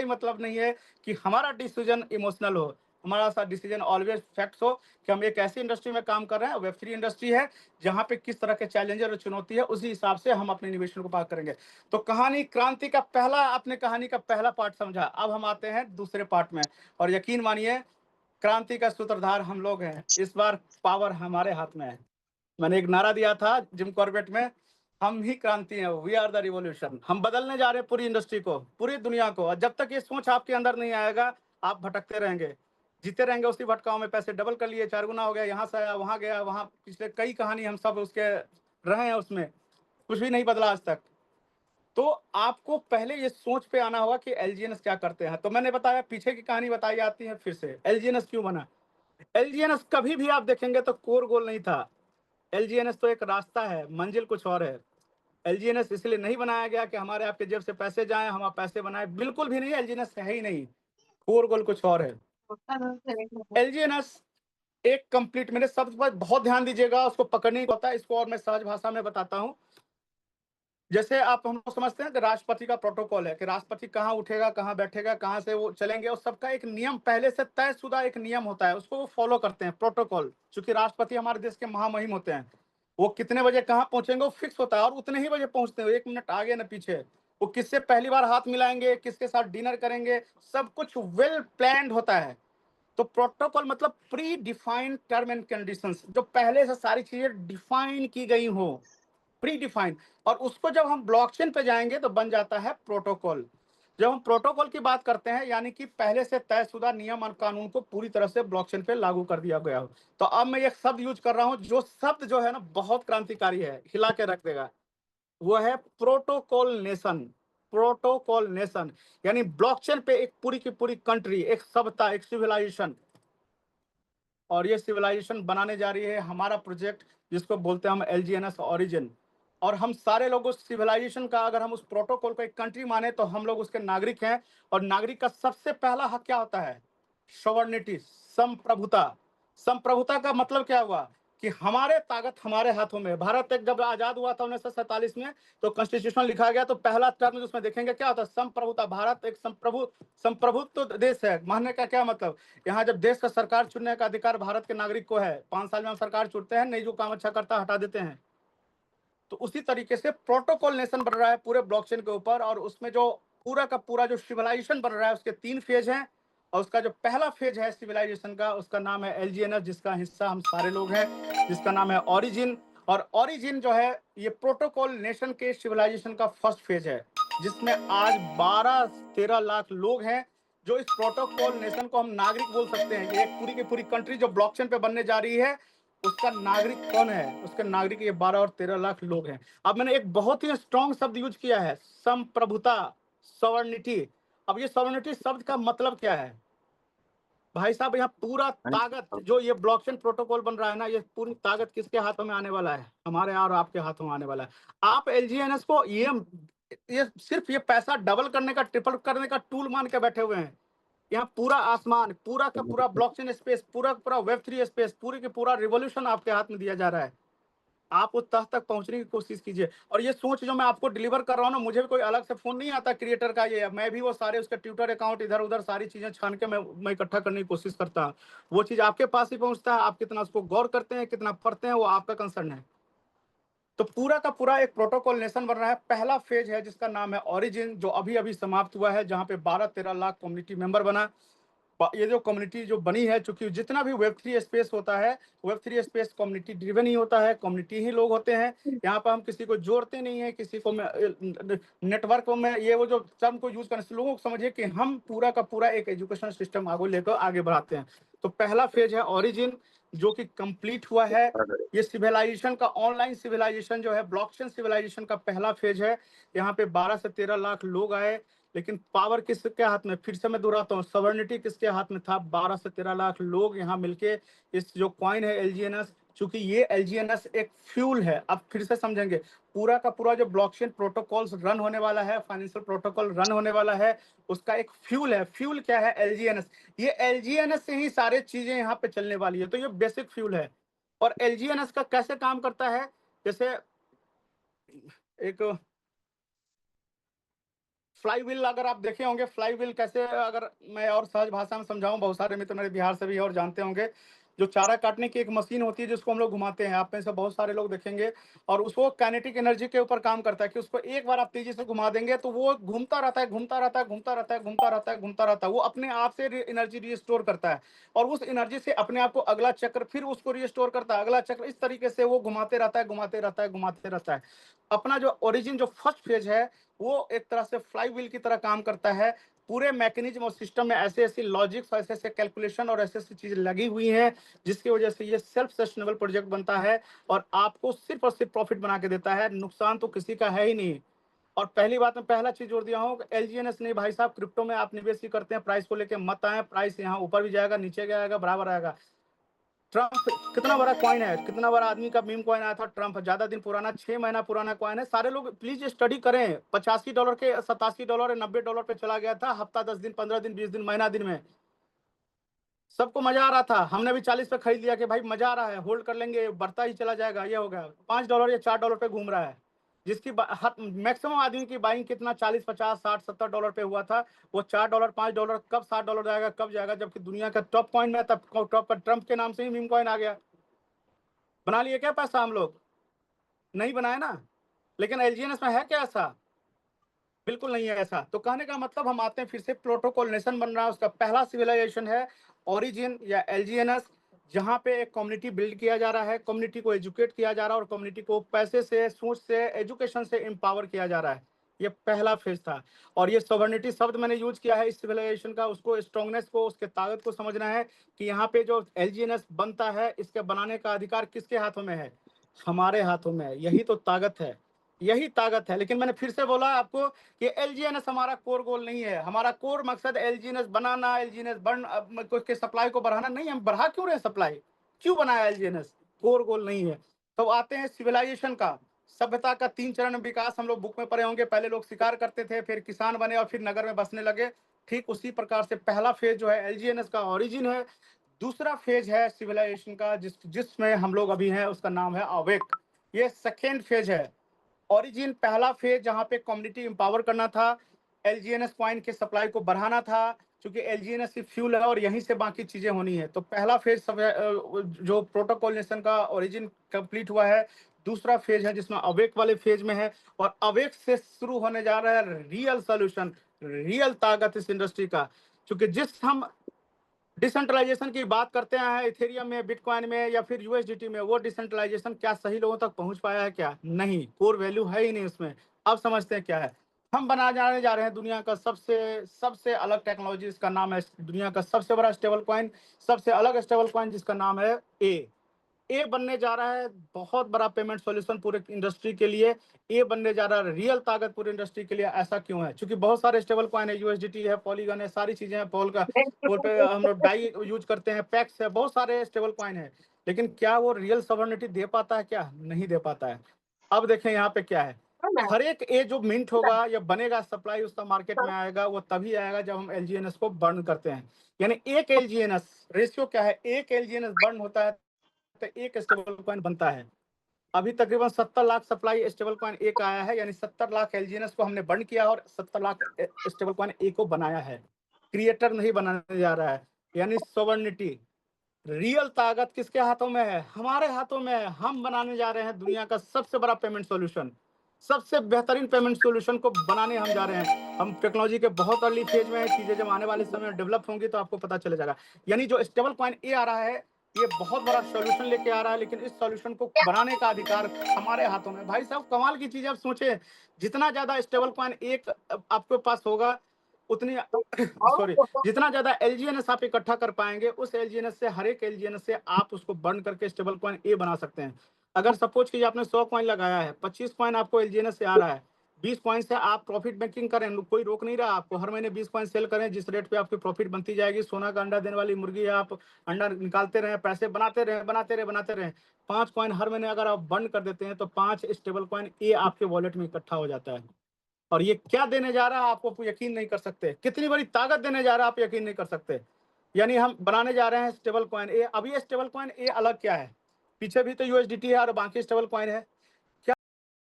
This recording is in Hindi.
मतलब नहीं है कि हमारा डिसीजन इमोशनल हो, हमारा सा डिसीजन ऑलवेज फैक्ट्स हो कि हम एक ऐसी इंडस्ट्री में काम कर रहे हैं, वेब थ्री इंडस्ट्री है, जहाँ पे किस तरह के चैलेंजर और चुनौती है, उसी हिसाब से हम अपने निवेशन को पार करेंगे। तो कहानी क्रांति का पहला, आपने कहानी का पहला पार्ट समझा, अब हम आते हैं दूसरे पार्ट में। और यकीन मानिए, क्रांति का सूत्रधार हम लोग हैं, इस बार पावर हमारे हाथ में है। मैंने एक नारा दिया था जिम कॉर्बेट में, हम ही क्रांति हैं, वी आर द रिवॉल्यूशन। हम बदलने जा रहे हैं पूरी इंडस्ट्री को, पूरी दुनिया को। और जब तक ये सोच आपके अंदर नहीं आएगा, आप भटकते रहेंगे, जीते रहेंगे उसी भटकाव में। पैसे डबल कर लिए, 4 गुना हो गया, यहाँ से आया वहां गया, वहां पिछले कई कहानी हम सब उसके रहे हैं, उसमें कुछ भी नहीं बदला आज तक। तो आपको पहले ये सोच पे आना होगा कि एलजीएनएस क्या करते हैं। तो मैंने बताया, पीछे की कहानी बताई जाती है फिर से, एलजीएनएस क्यों बना। एलजीएनएस कभी भी आप देखेंगे तो कोर गोल नहीं था। एलजीएनएस तो एक रास्ता है, मंजिल कुछ और है। एलजीएनएस इसलिए नहीं बनाया गया कि हमारे आपके जेब से पैसे जाएं, हम आप पैसे बनाए, बिल्कुल भी नहीं। एलजीएनएस है ही नहीं, कोर गोल कुछ और है। एलजीएनएस एक कंप्लीट, मेरे शब्द पर बहुत ध्यान दीजिएगा, उसको पकड़ने को होता है, इसको और मैं सहज भाषा में बताता हूँ। जैसे आप हम लोग समझते हैं कि राष्ट्रपति का प्रोटोकॉल है कि राष्ट्रपति कहाँ उठेगा, कहाँ बैठेगा, कहाँ से वो चलेंगे, और सबका एक नियम, पहले से तयशुदा एक नियम होता है, उसको वो फॉलो करते हैं, प्रोटोकॉल। चूंकि राष्ट्रपति हमारे देश के महामहिम होते हैं, वो कितने बजे कहाँ पहुंचेंगे वो फिक्स होता है, और उतने ही बजे पहुंचते हैं, 1 मिनट आगे न पीछे। वो किससे पहली बार हाथ मिलाएंगे, किसके साथ डिनर करेंगे, सब कुछ वेल प्लान्ड होता है। तो प्रोटोकॉल मतलब pre defined term and conditions, जो पहले से सारी चीजें डिफाइन की गई हो, प्री डिफाइंड। और उसको जब हम ब्लॉकचेन पे जाएंगे तो बन जाता है प्रोटोकॉल। जब हम प्रोटोकॉल की बात करते हैं, यानी कि पहले से तयशुदा नियम और कानून को पूरी तरह से ब्लॉकचेन पे लागू कर दिया गया हो। तो अब मैं एक शब्द यूज कर रहा हूं, जो शब्द जो है ना बहुत क्रांतिकारी है, हिला के रख देगा, वो है प्रोटोकॉल नेशन। प्रोटोकॉल नेशन यानी ब्लॉकचेन पे एक पूरी की पूरी कंट्री, एक सभ्यता, एक सिविलाइजेशन। और ये सिविलाइजेशन बनाने जा रही है हमारा प्रोजेक्ट, जिसको बोलते हैं हम एलजीएनएस ओरिजिन। और हम सारे लोग उस सिविलाइजेशन का, अगर हम उस प्रोटोकॉल को एक कंट्री माने, तो हम लोग उसके नागरिक हैं। और नागरिक का सबसे पहला हक क्या होता है? सॉवर्निटी, संप्रभुता। संप्रभुता का मतलब क्या हुआ कि हमारे ताकत हमारे हाथों में है। भारत एक जब आजाद हुआ था 1947 में, तो कॉन्स्टिट्यूशन लिखा गया, तो पहला टर्म उसमें देखेंगे क्या होता है? संप्रभुता। भारत एक संप्रभुत्व देश है। मानने का क्या मतलब? यहाँ जब देश का सरकार चुनने का अधिकार भारत के नागरिक को है, 5 साल में हम सरकार चुनते हैं, नहीं जो काम अच्छा करता हटा देते हैं। तो उसी तरीके से प्रोटोकॉल नेशन बन रहा है पूरे ब्लॉकचेन के ऊपर। और उसमें जो पूरा का पूरा जो सिविलाइजेशन बन रहा है, उसके 3 फेज हैं। और उसका जो पहला फेज है सिविलाइजेशन का, उसका नाम है एलजीएनएस, जिसका हिस्सा हम सारे लोग हैं, जिसका नाम है ओरिजिन। और ओरिजिन जो है, ये प्रोटोकॉल नेशन के सिविलाइजेशन का फर्स्ट फेज है, जिसमें आज 12-13 लाख लोग हैं, जो इस प्रोटोकॉल नेशन को हम नागरिक बोल सकते हैं। ये एक पूरी की पूरी कंट्री जो ब्लॉकचेन पे बनने जा रही है, उसका नागरिक कौन है? उसके नागरिक ये 12 और 13 लाख लोग हैं। अब मैंने एक बहुत ही स्ट्रॉन्ग शब्द यूज किया है, संप्रभुता, सॉवर्निटी। अब ये सॉवर्निटी शब्द का मतलब क्या है भाई साहब? यहाँ पूरा ताकत, जो ये ब्लॉकचेन प्रोटोकॉल बन रहा है ना, ये पूरी ताकत किसके हाथों में आने वाला है? हमारे और आपके हाथों में आने वाला है। आप एलजीएनएस को ये सिर्फ ये पैसा डबल करने का, ट्रिपल करने का टूल मान के बैठे हुए हैं। यहाँ पूरा आसमान, पूरा का पूरा ब्लॉकचेन स्पेस, पूरा का पूरा वेब 3 स्पेस, पूरी की पूरा रिवॉल्यूशन आपके हाथ में दिया जा रहा है। आप उस तह तक पहुंचने की कोशिश कीजिए। और ये सोच जो मैं आपको डिलीवर कर रहा हूँ ना, मुझे भी कोई अलग से फोन नहीं आता क्रिएटर का, ये मैं भी वो सारे उसके ट्विटर अकाउंट इधर उधर सारी चीजें छान के मैं इकट्ठा करने की कोशिश करता हूँ। वो चीज आपके पास ही पहुंचता है। आप कितना उसको गौर करते हैं, कितना पढ़ते हैं, वो आपका कंसर्न है। तो पूरा का पूरा एक प्रोटोकॉल नेशन बन रहा है। पहला फेज है जिसका नाम है ओरिजिन, जो अभी अभी समाप्त हुआ है, जहाँ पे 12-13 लाख कम्युनिटी मेंबर बना। ये जो कम्युनिटी जो बनी है, चूंकि जितना भी वेब 3 स्पेस होता है, वेब 3 स्पेस कम्युनिटी ड्रिवन ही होता है, कम्युनिटी ही लोग होते हैं। यहाँ पर हम किसी को जोड़ते नहीं है, किसी को नेटवर्क में ये वो जो टर्म को यूज करने से लोगों को समझिए कि हम पूरा का पूरा एक एजुकेशन सिस्टम आगे लेकर आगे बढ़ाते हैं। तो पहला फेज है ओरिजिन, जो कि कंप्लीट हुआ है। ये सिविलाइजेशन का, ऑनलाइन सिविलाइजेशन जो है, ब्लॉकचेन सिविलाइजेशन का पहला फेज है। यहाँ पे 12 से 13 लाख लोग आए, लेकिन पावर किसके हाथ में? फिर से मैं दोहराता हूँ, सॉवर्निटी किसके हाथ में था? 12 से 13 लाख लोग यहाँ मिलके इस जो कॉइन है एलजीएनएस, चूंकि ये एलजीएनएस एक फ्यूल है। अब फिर से समझेंगे, पूरा का पूरा जो ब्लॉकचेन प्रोटोकॉल्स रन होने वाला है, फाइनेंशियल प्रोटोकॉल रन होने वाला है, उसका एक फ्यूल है। फ्यूल क्या है? एलजीएनएस। ये एलजीएनएस से ही सारी चीजें यहाँ पे चलने वाली है, तो ये बेसिक फ्यूल है। और एलजीएनएस का कैसे काम करता है? जैसे एक फ्लाई व्हील अगर आप देखे होंगे, फ्लाई व्हील कैसे, अगर मैं और सहज भाषा में समझाऊँ, बहुत सारे मित्र मेरे बिहार से भी हैं और जानते होंगे। जो चारा काटने की एक मशीन होती है जिसको हम लोग घुमाते हैं, आप में से बहुत सारे लोग देखेंगे, और उसको काइनेटिक एनर्जी के ऊपर काम करता है कि उसको एक बार आप तेज़ी से घुमा देंगे तो वो घूमता रहता है, घूमता रहता है, घूमता रहता है, घूमता रहता है, घूमता रहता है। वो अपने आप से एनर्जी रिस्टोर करता है और उस एनर्जी से अपने आप को अगला चक्र फिर उसको रिस्टोर करता है, अगला चक्र, इस तरीके से वो घुमाते रहता है, घुमाते रहता है, घुमाते रहता है। अपना जो ओरिजिन जो फर्स्ट फेज है, वो एक तरह से फ्लाई व्हील की तरह काम करता है। पूरे मैकेनिज्म और सिस्टम में ऐसे-ऐसे लॉजिक्स, ऐसे-ऐसे कैलकुलेशन और ऐसी-ऐसी चीज़ें लगी हुई हैं, जिसकी वजह से ये सेल्फ सस्टेनेबल प्रोजेक्ट बनता है और आपको सिर्फ़ और सिर्फ़ प्रॉफ़िट बना के देता है, नुकसान तो किसी का है ही नहीं। और पहली बात मैं पहला चीज़ जोड़ दिया हूँ, एलजीएनएस नहीं भाई साहब, क्रिप्टो में आप निवेश ही करते हैं, प्राइस को लेके मत आएँ, प्राइस यहाँ ऊपर भी जाएगा, नीचे भी आएगा, बराबर आएगा। ट्रम्प कितना बड़ा कॉइन है, कितना बड़ा आदमी का मीम कॉइन आया था ट्रम्प, ज़्यादा दिन पुराना, 6 महीना पुराना कॉइन है। सारे लोग प्लीज़ स्टडी करें, $85 के $87 या $90 पे चला गया था, हफ्ता, 10 दिन, 15 दिन, 20 दिन, महीना दिन में। सबको मज़ा आ रहा था, हमने भी 40 पे खरीद लिया कि भाई मज़ा आ रहा है, होल्ड कर लेंगे, बढ़ता ही चला जाएगा, ये हो गया। $5 या $4 पे घूम रहा है। जिसकी मैक्सिमम आदमी की बाइंग कितना 40, 50, 60, $70 पे हुआ था। वो $4, $5 कब $7 जाएगा, कब जाएगा, जबकि दुनिया का टॉप कॉइन में तब टॉप पर ट्रम्प के नाम से ही मीम कॉइन आ गया। बना लिए क्या पैसा हम लोग? नहीं बनाया ना। लेकिन एलजीएनएस में है क्या ऐसा? बिल्कुल नहीं है ऐसा। तो कहने का मतलब, हम आते हैं फिर से, प्रोटोकॉल नेशन बन रहा है, उसका पहला सिविलाइजेशन है ओरिजिन या एलजीएनएस, जहाँ पे एक कम्युनिटी बिल्ड किया जा रहा है, कम्युनिटी को एजुकेट किया जा रहा है और कम्युनिटी को पैसे से, सोच से, एजुकेशन से एम्पावर किया जा रहा है। ये पहला फेज था। और ये सॉवरेनिटी शब्द मैंने यूज किया है इस सिविलाइजेशन का, उसको स्ट्रांगनेस को, उसके ताकत को समझना है कि यहाँ पे जो एलजीएनएस बनता है, इसके बनाने का अधिकार किसके हाथों में है? हमारे हाथों में है। यही तो ताकत है, यही ताकत है। लेकिन मैंने फिर से बोला आपको कि एलजीएनएस हमारा कोर गोल नहीं है। हमारा कोर मकसद एलजीएनएस बनाना, एलजीएनएस के सप्लाई को बढ़ाना नहीं है। हम बढ़ा क्यों रहे सप्लाई? क्यों बनाया एलजीएनएस? कोर गोल नहीं है। तो आते हैं सिविलाइजेशन का, सभ्यता का 3 चरण विकास, हम लोग बुक में पढ़े होंगे। पहले लोग शिकार करते थे, फिर किसान बने और फिर नगर में बसने लगे। ठीक उसी प्रकार से पहला फेज जो है एलजीएनएस का ओरिजिन है। दूसरा फेज है सिविलाइजेशन का, जिसमें हम लोग अभी हैं, उसका नाम है अवेक। ये सेकेंड फेज है। ओरिजिन पहला फेज जहाँ पे कम्युनिटी एम्पावर करना था, एलजीएनएस कॉइन के सप्लाई को बढ़ाना था, क्योंकि एलजीएनएस ही फ्यूल है और यहीं से बाकी चीजें होनी है। तो पहला फेज जो प्रोटोकॉल नेशन का ओरिजिन कंप्लीट हुआ है। दूसरा फेज है जिसमें अवेक वाले फेज में है, और अवेक से शुरू होने जा रहा है रियल सोल्यूशन, रियल ताकत इस इंडस्ट्री का। क्योंकि जिस हम डिसेंट्रलाइजेशन की बात करते हैं इथेरियम में, बिटकॉइन में या फिर यूएसडीटी में, वो डिसेंट्रलाइजेशन क्या सही लोगों तक पहुंच पाया है? क्या नहीं, कोर वैल्यू है ही नहीं उसमें। अब समझते हैं क्या है। हम बना जाने जा रहे हैं दुनिया का सबसे सबसे अलग टेक्नोलॉजी, इसका नाम है, दुनिया का सबसे बड़ा स्टेबल कॉइन, सबसे अलग स्टेबल कॉइन, जिसका नाम है ए बनने जा रहा है। बहुत बड़ा पेमेंट सॉल्यूशन पूरे इंडस्ट्री के लिए। ए बनने जा रहा है रियल ताकत पूरी इंडस्ट्री के लिए। ऐसा क्यों है? क्योंकि बहुत सारे स्टेबल कॉइन है, यूएसडीटी है, पॉलीगन है, सारी चीजें हैं। पोल पे हम लोग डाई यूज करते हैं, पैक्स है, बहुत सारे स्टेबल कॉइन है। लेकिन क्या वो रियल सॉवरेनिटी दे पाता है? क्या नहीं दे पाता है। अब देखें यहाँ पे क्या है। हर एक ए जो मिंट होगा या बनेगा, सप्लाई उसका मार्केट में आएगा, वो तभी आएगा जब हम एलजीएनएस को बर्न करते हैं। यानी एक एलजीएनएस रेशियो क्या है, एक एलजीएनएस बर्न होता है तो एक स्टेबल कॉइन बनता है। अभी तकरीबन 70 लाख सप्लाई स्टेबल कॉइन ए का आया है, यानी 70 लाख एलजीएनएस को हमने बर्न किया और 70 लाख स्टेबल कॉइन ए को बनाया है। क्रिएटर नहीं बनाने जा रहा है। यानी सोवर्निटी, रियल ताकत किसके हाथों में है? हमारे हाथों में है। हम बनाने जा रहे हैं दुनिया का सबसे बड़ा पेमेंट सॉल्यूशन, सबसे बेहतरीन पेमेंट सॉल्यूशन को बनाने हम जा रहे हैं। हम टेक्नोलॉजी के बहुत अर्ली फेज में है, चीजें जब आने वाले समय में डेवलप होंगी तो आपको पता चले जाएगा। यानी जो स्टेबल कॉइन ए आ रहा है, ये बहुत बड़ा सॉल्यूशन लेके आ रहा है, लेकिन इस सॉल्यूशन को बनाने का अधिकार हमारे हाथों में। भाई साहब कमाल की चीज है। आप सोचे, जितना ज्यादा स्टेबल कॉइन एक आपके पास होगा, उतनी सॉरी, जितना ज्यादा एलजीएनएस आप इकट्ठा कर पाएंगे, उस एलजीएनएस से, हर एक एलजीएनएस से आप उसको बर्न करके स्टेबल कॉइन ए बना सकते हैं। अगर सपोज कीजिए आपने 100 कॉइन लगाया है, 25 कॉइन आपको एलजीएनएस से आ रहा है, 20 कॉइन से आप प्रॉफिट मेकिंग करें, कोई रोक नहीं रहा आपको। हर महीने 20 कॉइन सेल करें, जिस रेट पे आपकी प्रॉफिट बनती जाएगी। सोना का अंडा देने वाली मुर्गी है, आप अंडा निकालते रहे, पैसे बनाते रहे, बनाते रहे, बनाते रहे। 5 कॉइन हर महीने अगर आप बर्न कर देते हैं तो 5 स्टेबल कॉइन ए आपके वॉलेट में इकट्ठा हो जाता है। और ये क्या देने जा रहा है आपको यकीन नहीं कर सकते। कितनी बड़ी ताकत देने जा रहा है आप यकीन नहीं कर सकते। यानी हम बनाने जा रहे हैं स्टेबल कॉइन ए। अब ये स्टेबल कॉइन ए अलग क्या है? पीछे भी तो यूएसडीटी है और बाकी स्टेबल कॉइन है।